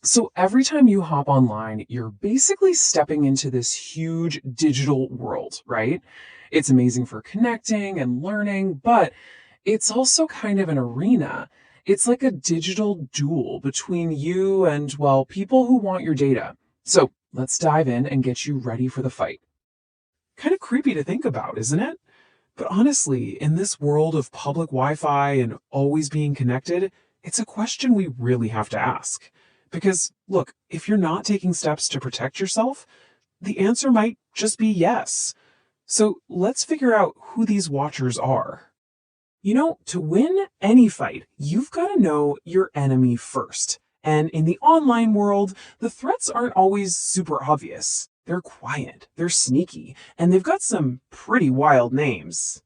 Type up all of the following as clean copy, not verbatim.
So every time you hop online, you're basically stepping into this huge digital world, right? It's amazing for connecting and learning, but it's also kind of an arena. It's like a digital duel between you and, well, people who want your data. So let's dive in and get you ready for the fight. Kind of creepy to think about, isn't it? But honestly, in this world of public Wi Fi and always being connected, it's a question we really have to ask. Because, look, if you're not taking steps to protect yourself, the answer might just be yes. So let's figure out who these watchers are. To win any fight, you've got to know your enemy first. And in the online world, the threats aren't always super obvious. They're quiet, they're sneaky, and they've got some pretty wild names.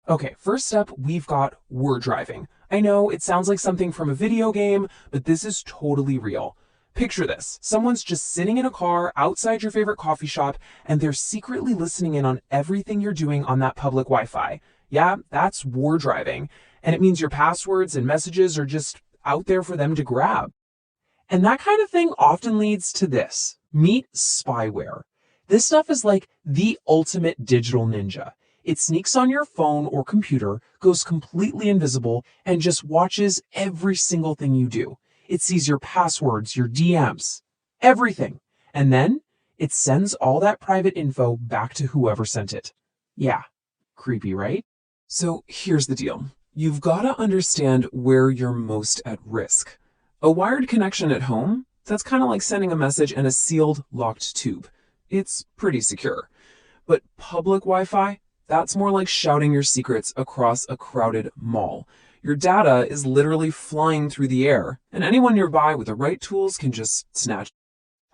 Okay, first up, we've got word driving. I know it sounds like something from a video game, but this is totally real. Picture this. Someone's just sitting in a car outside your favorite coffee shop, and they're secretly listening in on everything you're doing on that public Wi-Fi. Yeah, that's word driving, and it means your passwords and messages are just out there for them to grab. And that kind of thing often leads to this. Meet spyware. This stuff is like the ultimate digital ninja. It sneaks on your phone or computer, goes completely invisible, and just watches every single thing you do. It sees your passwords, your DMs, everything. And then it sends all that private info back to whoever sent it. Yeah, creepy, right? So here's the deal. You've got to understand where you're most at risk. A wired connection at home, that's kind of like sending a message in a sealed, locked tube. It's pretty secure. But public Wi-Fi, that's more like shouting your secrets across a crowded mall. Your data is literally flying through the air, and anyone nearby with the right tools can just snatch.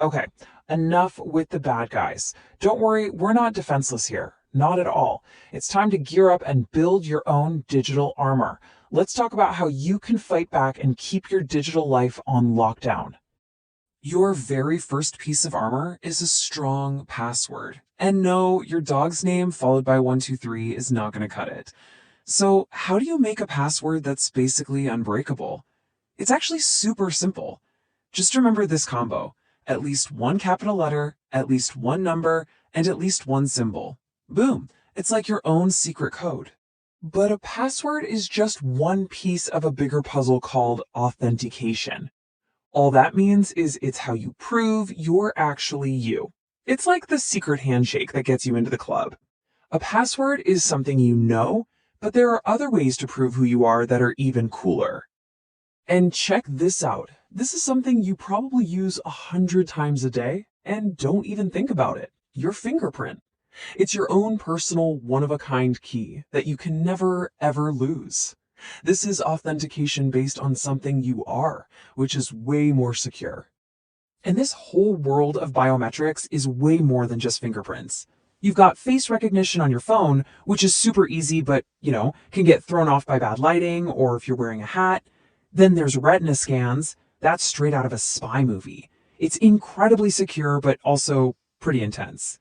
Okay, enough with the bad guys. Don't worry, we're not defenseless here. Not at all. It's time to gear up and build your own digital armor. Let's talk about how you can fight back and keep your digital life on lockdown. Your very first piece of armor is a strong password. And no, your dog's name followed by 123 is not going to cut it. So, how do you make a password that's basically unbreakable? It's actually super simple. Just remember this combo: at least one capital letter, at least one number, and at least one symbol. Boom! It's like your own secret code. But a password is just one piece of a bigger puzzle called authentication. All that means is it's how you prove you're actually you. It's like the secret handshake that gets you into the club. A password is something you know, but there are other ways to prove who you are that are even cooler. And check this out. This is something you probably use 100 times a day and don't even think about it. Your fingerprint. It's your own personal one-of-a-kind key that you can never, ever lose. This is authentication based on something you are, which is way more secure. And this whole world of biometrics is way more than just fingerprints. You've got face recognition on your phone, which is super easy, but, can get thrown off by bad lighting or if you're wearing a hat. Then there's retina scans. That's straight out of a spy movie. It's incredibly secure, but also pretty intense.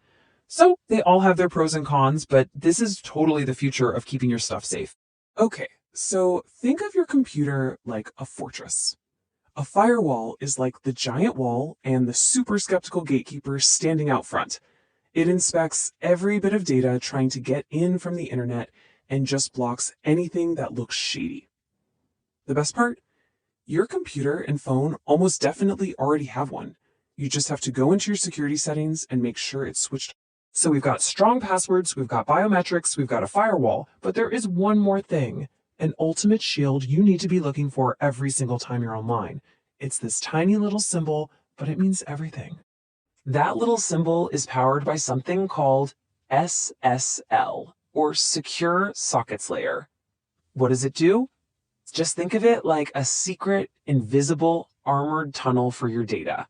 So they all have their pros and cons, but this is totally the future of keeping your stuff safe. Okay, so think of your computer like a fortress. A firewall is like the giant wall and the super skeptical gatekeeper standing out front. It inspects every bit of data trying to get in from the internet and just blocks anything that looks shady. The best part? Your computer and phone almost definitely already have one. You just have to go into your security settings and make sure it's switched. So we've got strong passwords, we've got biometrics, we've got a firewall, but there is one more thing, an ultimate shield you need to be looking for every single time you're online. It's this tiny little symbol, but it means everything. That little symbol is powered by something called SSL, or Secure Sockets Layer. What does it do? Just think of it like a secret, invisible, armored tunnel for your data.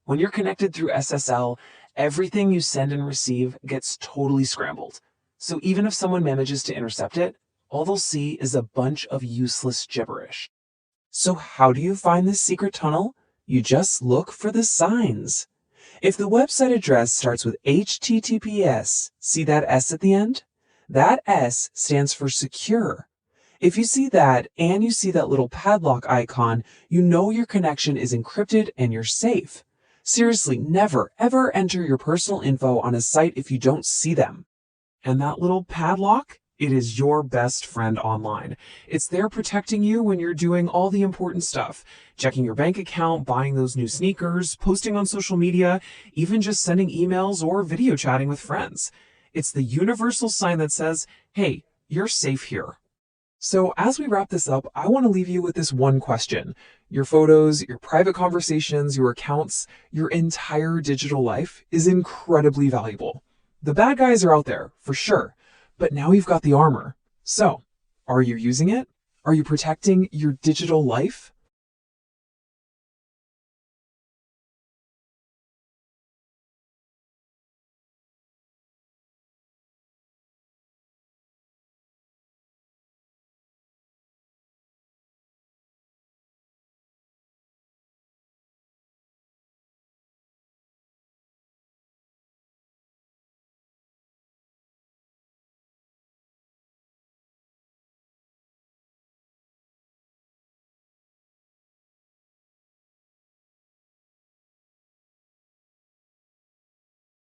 When you're connected through SSL, everything you send and receive gets totally scrambled. So even if someone manages to intercept it, all they'll see is a bunch of useless gibberish. So how do you find this secret tunnel? You just look for the signs. If the website address starts with HTTPS, see that S at the end? That S stands for secure. If you see that and you see that little padlock icon, you know your connection is encrypted and you're safe. Seriously, never, ever enter your personal info on a site if you don't see them. And that little padlock? It is your best friend online. It's there protecting you when you're doing all the important stuff. Checking your bank account, buying those new sneakers, posting on social media, even just sending emails or video chatting with friends. It's the universal sign that says, hey, you're safe here. So as we wrap this up, I want to leave you with this one question. Your photos, your private conversations, your accounts, your entire digital life is incredibly valuable. The bad guys are out there, for sure, but now you've got the armor. So, are you using it? Are you protecting your digital life?